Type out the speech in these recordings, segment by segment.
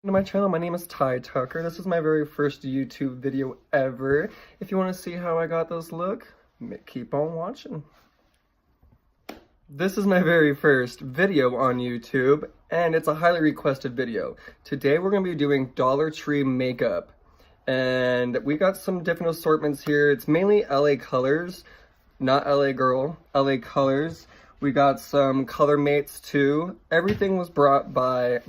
To my channel. My name is Ty Tucker. This is my very first YouTube video ever. If you want to see how I got this look, keep on watching. This is my very first video on YouTube, and it's a highly requested video. Today we're going to be doing Dollar Tree makeup, and we got some different assortments here. It's mainly LA colors, not LA girl, LA colors. We got some color mates too. Everything was bought by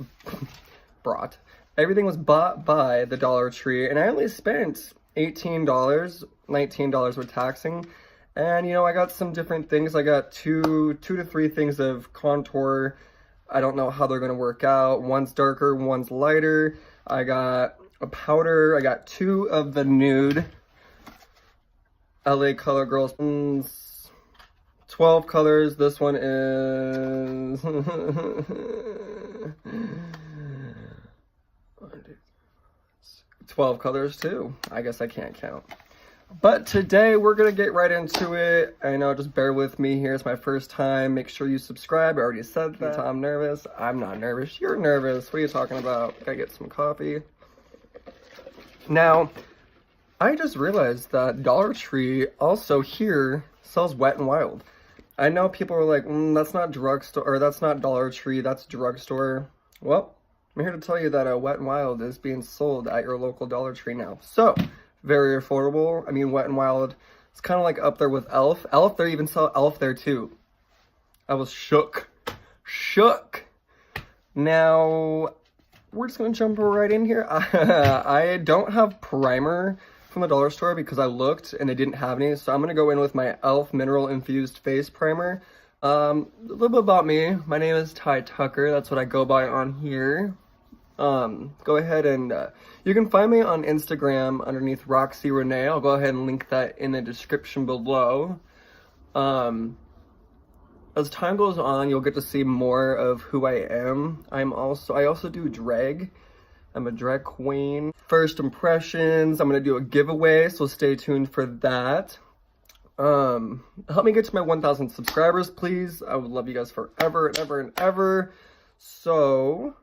the Dollar Tree, and I only spent $18, $19 with taxing. And you know, I got some different things. I got two to three things of contour. I don't know how they're gonna work out. One's darker, one's lighter. I got a powder. I got two of the nude LA Color Girls. 12 colors. This one is 12 colors too. I guess I can't count. But today we're gonna get right into it. I know, just bear with me here. It's my first time. Make sure you subscribe. I already said that. I'm nervous. I'm not nervous. You're nervous. What are you talking about? Gotta get some coffee. Now, I just realized that Dollar Tree also here sells Wet n Wild. I know people are like, that's not drugstore, or that's not Dollar Tree, that's drugstore. Well, I'm here to tell you that Wet n Wild is being sold at your local Dollar Tree now. So, very affordable. I mean, Wet n Wild, it's kind of like up there with Elf. Elf, they even sell Elf there too. I was shook. Now, we're just going to jump right in here. I don't have primer from the dollar store because I looked and they didn't have any. So I'm going to go in with my Elf Mineral Infused Face Primer. A little bit about me. My name is Ty Tucker. That's what I go by on here. Go ahead and you can find me on Instagram underneath Roxy Renee. I'll go ahead and link that in the description below. As time goes on, you'll get to see more of who I am. I also do drag. I'm a drag queen. First impressions, I'm gonna do a giveaway, so stay tuned for that. Help me get to my 1,000 subscribers, please. I would love you guys forever and ever and ever. So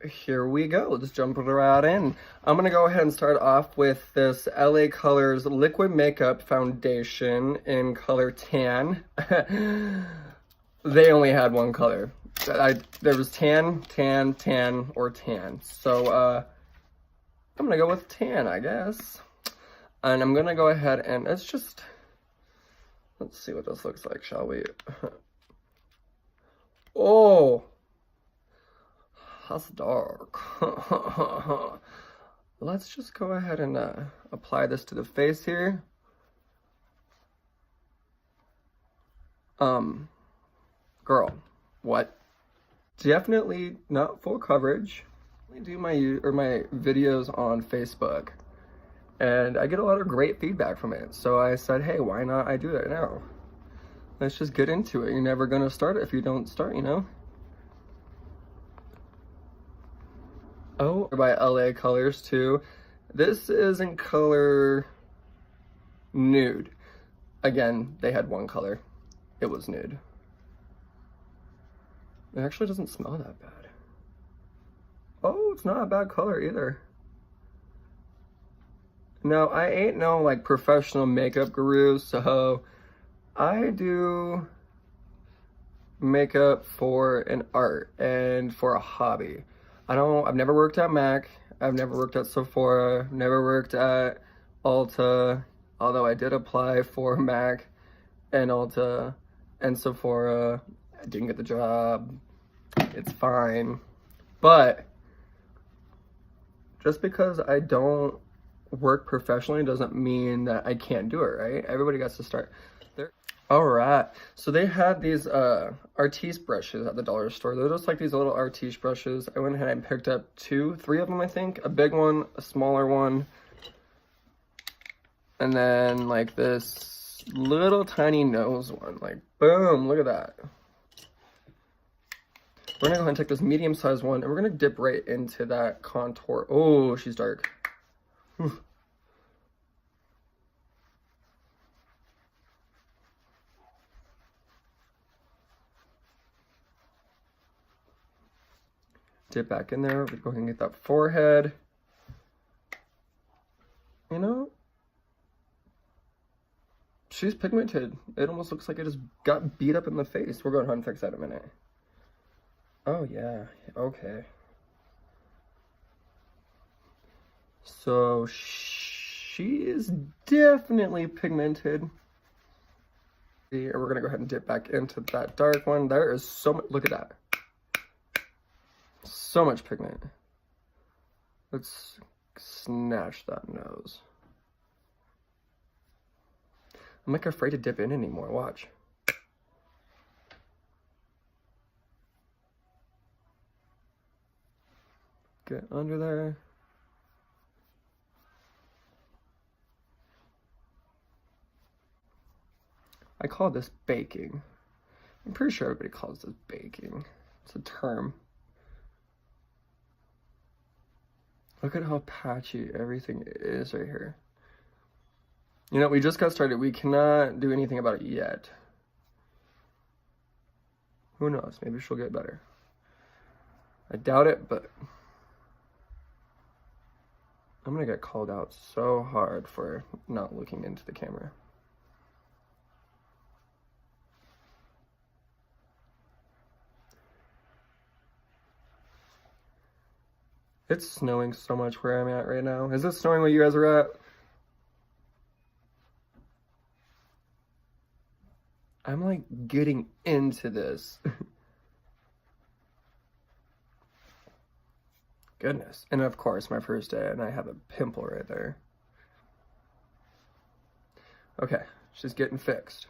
here we go. Let's jump right in. I'm gonna go ahead and start off with this LA Colors Liquid Makeup Foundation in color tan. They only had one color. There was tan, or tan. So I'm gonna go with tan, I guess. And I'm gonna go ahead and let's see what this looks like, shall we? Oh, that's dark. Let's just go ahead and apply this to the face here. Girl, what? Definitely not full coverage. I do my videos on Facebook, and I get a lot of great feedback from it. So I said, hey, why not I do that now? Let's just get into it. You're never gonna start it if you don't start, you know? Oh, by LA Colors too. This is in color nude. Again, they had one color. It was nude. It actually doesn't smell that bad. Oh, it's not a bad color either. Now, I ain't no like professional makeup guru, so I do makeup for an art and for a hobby. I've never worked at MAC, I've never worked at Sephora, never worked at Ulta, although I did apply for MAC and Ulta and Sephora. I didn't get the job. It's fine. But just because I don't work professionally doesn't mean that I can't do it, right? Everybody gets to start. Alright, so they had these Artiste brushes at the dollar store. They're just like these little Artiste brushes. I went ahead and picked up three of them, I think. A big one, a smaller one, and then like this little tiny nose one. Like, boom, look at that. We're gonna go ahead and take this medium-sized one, and we're gonna dip right into that contour. Oh, she's dark. Whew. dip back in there. Go ahead and get that forehead. You know, she's pigmented. It almost looks like it just got beat up in the face. We're going to go ahead and fix that in a minute. Oh, yeah. Okay. So, she is definitely pigmented. And we're going to go ahead and dip back into that dark one. There is so much. Look at that. So much pigment. Let's snatch that nose. I'm like afraid to dip in anymore. Watch. Get under there. I call this baking. I'm pretty sure everybody calls this baking. It's a term. Look at how patchy everything is right here. You know, we just got started. We cannot do anything about it yet. Who knows? Maybe she'll get better. I doubt it, but I'm gonna get called out so hard for not looking into the camera. It's snowing so much where I'm at right now. Is it snowing where you guys are at? I'm like getting into this. Goodness. And of course, my first day, and I have a pimple right there. Okay, she's getting fixed.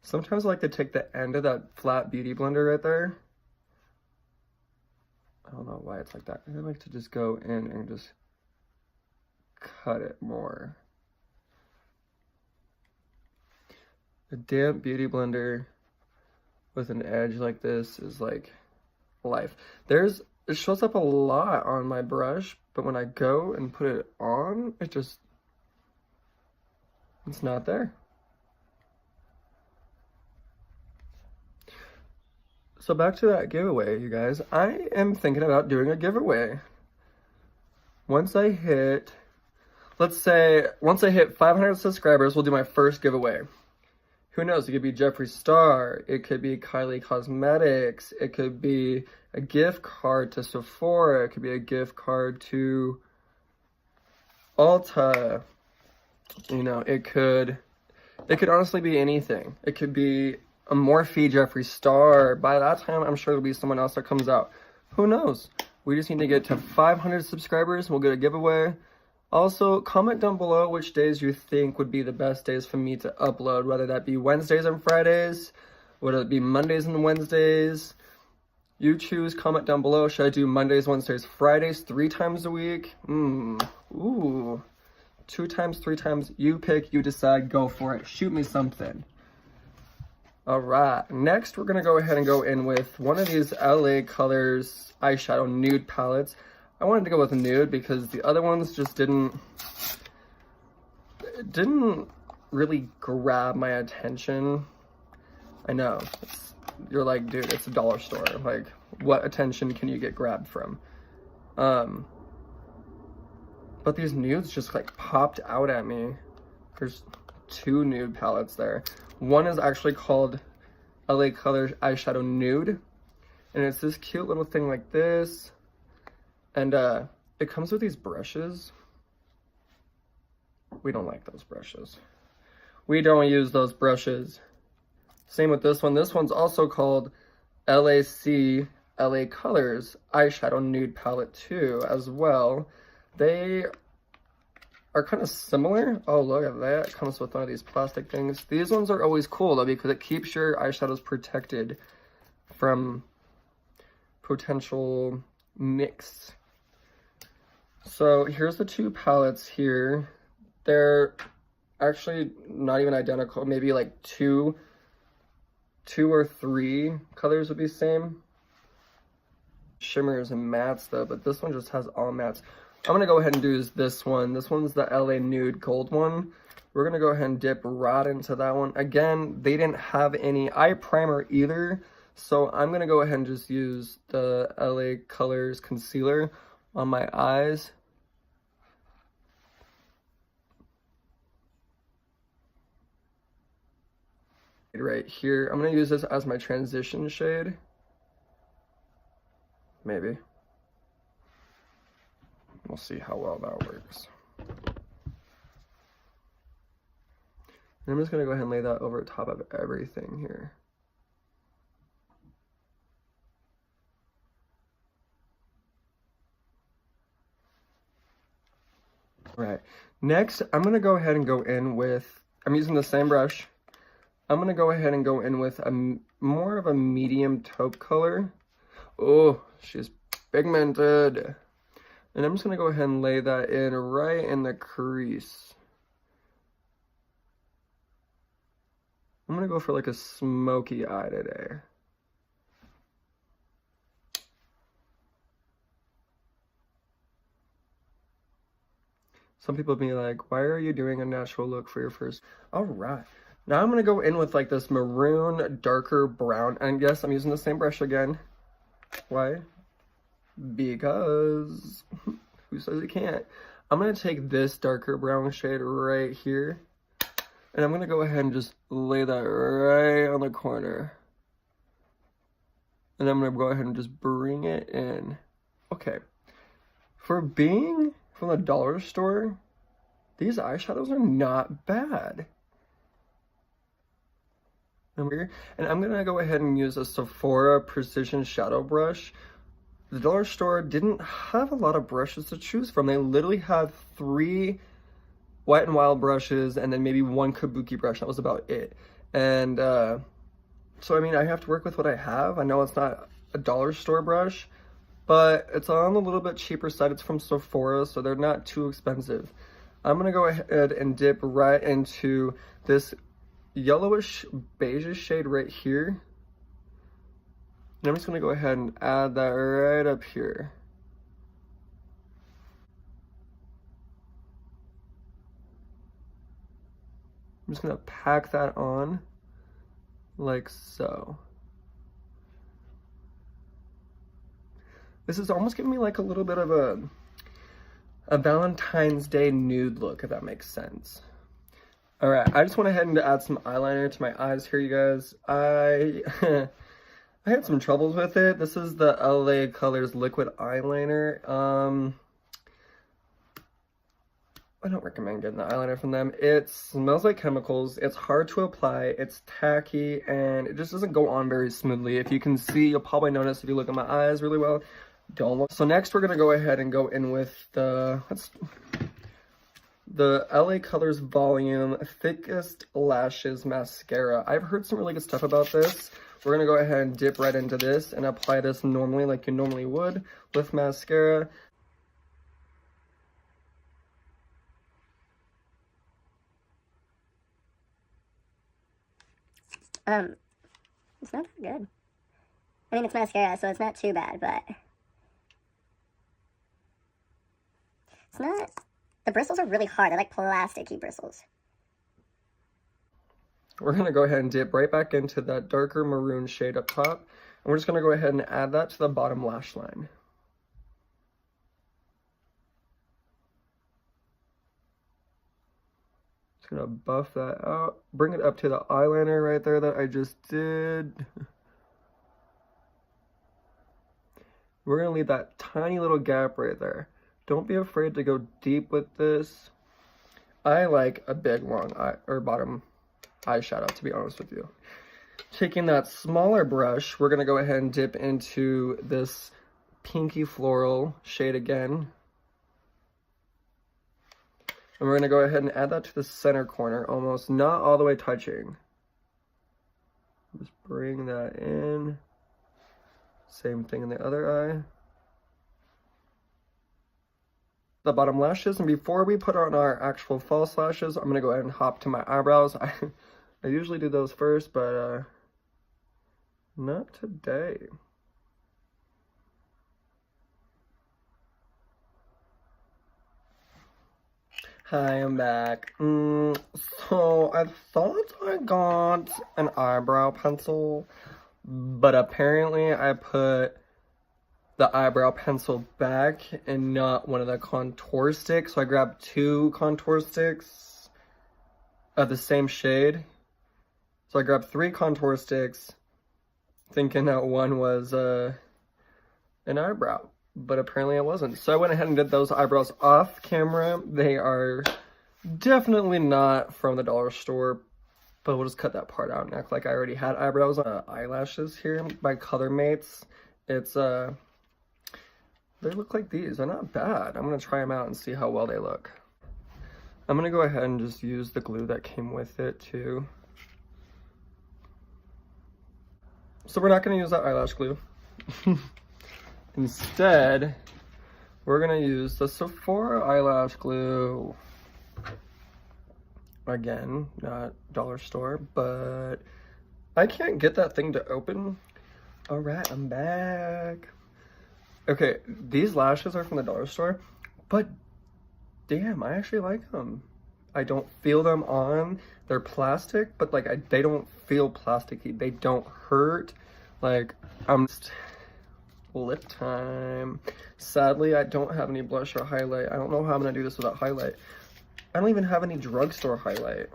Sometimes I like to take the end of that flat beauty blender right there. I don't know why it's like that. I like to just go in and just cut it more. A damp beauty blender with an edge like this is like life. It shows up a lot on my brush, but when I go and put it on, it's not there. So back to that giveaway, you guys. I am thinking about doing a giveaway. Once I hit 500 subscribers, we'll do my first giveaway. Who knows? It could be Jeffree Star. It could be Kylie Cosmetics. It could be a gift card to Sephora. It could be a gift card to Ulta. You know, it could honestly be anything. It could be a Morphe Jeffree Star. By that time, I'm sure there'll be someone else that comes out. Who knows? We just need to get to 500 subscribers. We'll get a giveaway. Also, comment down below which days you think would be the best days for me to upload, whether that be Wednesdays and Fridays, whether it be Mondays and Wednesdays. You choose, comment down below. Should I do Mondays, Wednesdays, Fridays 3 times a week? Ooh. 2 times, 3 times. You pick, you decide, go for it. Shoot me something. Alright, next we're going to go ahead and go in with one of these LA Colors eyeshadow nude palettes. I wanted to go with nude because the other ones just didn't really grab my attention. I know, you're like, dude, it's a dollar store. Like, what attention can you get grabbed from? But these nudes just like popped out at me. There's 2 nude palettes there. One is actually called LA Colors Eyeshadow Nude, and it's this cute little thing like this, and it comes with these brushes. We don't like those brushes. We don't use those brushes. Same with this one. This one's also called LAC LA Colors Eyeshadow Nude Palette 2 as well. They are kind of similar. Oh, look at that. It comes with one of these plastic things. These ones are always cool though because it keeps your eyeshadows protected from potential nicks. So here's the two palettes here. They're actually not even identical. Maybe like two or three colors would be same. Shimmers and mattes though, but this one just has all mattes. I'm gonna go ahead and do this one. This one's the LA Nude Gold one. We're gonna go ahead and dip right into that one. Again, they didn't have any eye primer either, so I'm gonna go ahead and just use the LA Colors concealer on my eyes. Right here, I'm gonna use this as my transition shade. Maybe. We'll see how well that works. And I'm just gonna go ahead and lay that over top of everything here. All right, next I'm gonna go ahead and go in with, I'm using the same brush. I'm gonna go ahead and go in with a more of a medium taupe color. Oh, she's pigmented. And I'm just gonna go ahead and lay that in right in the crease. I'm gonna go for like a smoky eye today. Some people be like, why are you doing a natural look for your first? All right. Now I'm gonna go in with like this maroon, darker brown. And yes, I'm using the same brush again. Why? Because who says you can't? I'm gonna take this darker brown shade right here. And I'm gonna go ahead and just lay that right on the corner. And I'm gonna go ahead and just bring it in. Okay. For being from the dollar store, these eyeshadows are not bad. And I'm gonna go ahead and use a Sephora Precision Shadow Brush. The dollar store didn't have a lot of brushes to choose from. They literally had 3 Wet n Wild brushes and then maybe 1 Kabuki brush. That was about it. And so I mean, I have to work with what I have. I know it's not a dollar store brush, but it's on a little bit cheaper side. It's from Sephora, so they're not too expensive. I'm gonna go ahead and dip right into this yellowish beige shade right here. And I'm just gonna go ahead and add that right up here. I'm just gonna pack that on like so. This is almost giving me like a little bit of a Valentine's Day nude look, if that makes sense. All right, I just went ahead and add some eyeliner to my eyes here, you guys. I had some troubles with it. This is the LA Colors liquid eyeliner. I don't recommend getting the eyeliner from them. It smells like chemicals. It's hard to apply. It's tacky, and it just doesn't go on very smoothly. If you can see, you'll probably notice if you look at my eyes really well. Don't look. So next, we're gonna go ahead and go in with the LA Colors Volume Thickest Lashes Mascara. I've heard some really good stuff about this. We're gonna go ahead and dip right into this and apply this normally, like you normally would with mascara. It's not that good. I mean, it's mascara, so it's not too bad, but it's not. The bristles are really hard. They're like plasticky bristles. We're gonna go ahead and dip right back into that darker maroon shade up top. And we're just gonna go ahead and add that to the bottom lash line. Just gonna buff that out. Bring it up to the eyeliner right there that I just did. We're gonna leave that tiny little gap right there. Don't be afraid to go deep with this. I like a big long eye or bottom eyeshadow, to be honest with you. Taking that smaller brush, we're gonna go ahead and dip into this pinky floral shade again. And we're gonna go ahead and add that to the center corner, almost not all the way touching. Just bring that in. Same thing in the other eye. The bottom lashes, and before we put on our actual false lashes, I'm gonna go ahead and hop to my eyebrows. I usually do those first, but not today. Hi, I'm back. So I thought I got an eyebrow pencil, but apparently I put the eyebrow pencil back and not one of the contour sticks. So I grabbed 2 contour sticks of the same shade. So I grabbed 3 contour sticks, thinking that one was an eyebrow, but apparently it wasn't. So I went ahead and did those eyebrows off camera. They are definitely not from the dollar store, but we'll just cut that part out and act like I already had eyebrows. Eyelashes here by Color Mates. It's they look like these. They're not bad. I'm gonna try them out and see how well they look. I'm gonna go ahead and just use the glue that came with it too. So we're not gonna use that eyelash glue. Instead, we're gonna use the Sephora eyelash glue. Again, not dollar store, but I can't get that thing to open. All right, I'm back. Okay, these lashes are from the dollar store, but damn, I actually like them. I don't feel them on. They're plastic, but like they don't feel plasticky. They don't hurt. Like, I'm just... Lip time. Sadly, I don't have any blush or highlight. I don't know how I'm gonna do this without highlight. I don't even have any drugstore highlight.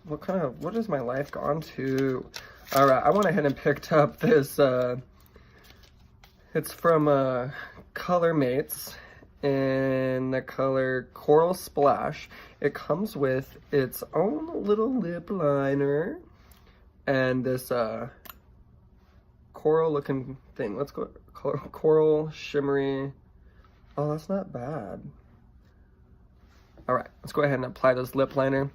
What has my life gone to? All right, I went ahead and picked up this, it's from Color Mates in the color Coral Splash. It comes with its own little lip liner and this coral looking thing. Let's go coral shimmery. Oh, that's not bad. All right, let's go ahead and apply this lip liner, and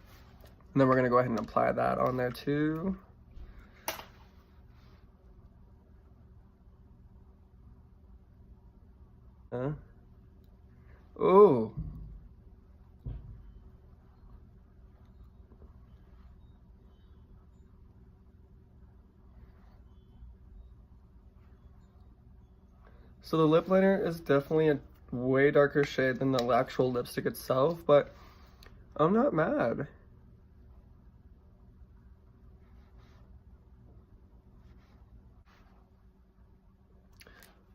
then we're gonna go ahead and apply that on there too. Oh. So the lip liner is definitely a way darker shade than the actual lipstick itself, but I'm not mad.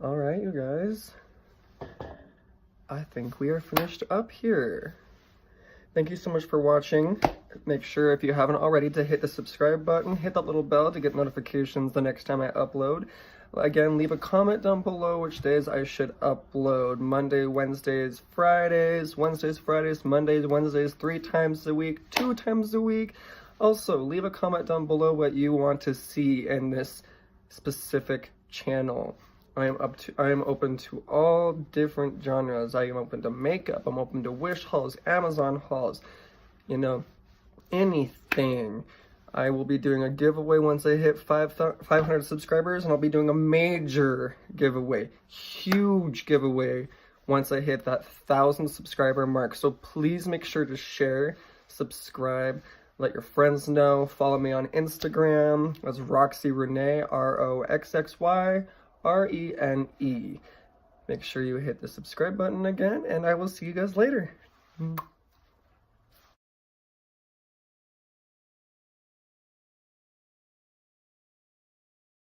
All right, you guys. I think we are finished up here. Thank you so much for watching. Make sure, if you haven't already, to hit the subscribe button, hit that little bell to get notifications the next time I upload. Again, leave a comment down below which days I should upload. Monday, Wednesdays, Fridays, Wednesdays, Fridays, Mondays, Wednesdays, 3 times a week, 2 times a week. Also, leave a comment down below what you want to see in this specific channel. I am open to all different genres. I am open to makeup. I'm open to Wish hauls, Amazon hauls, you know, anything. I will be doing a giveaway once I hit 500 subscribers, and I'll be doing a major giveaway, huge giveaway, once I hit that 1,000 subscriber mark. So please make sure to share, subscribe, let your friends know. Follow me on Instagram as Roxy Renee, ROXXYRENE. Make sure you hit the subscribe button again, and I will see you guys later.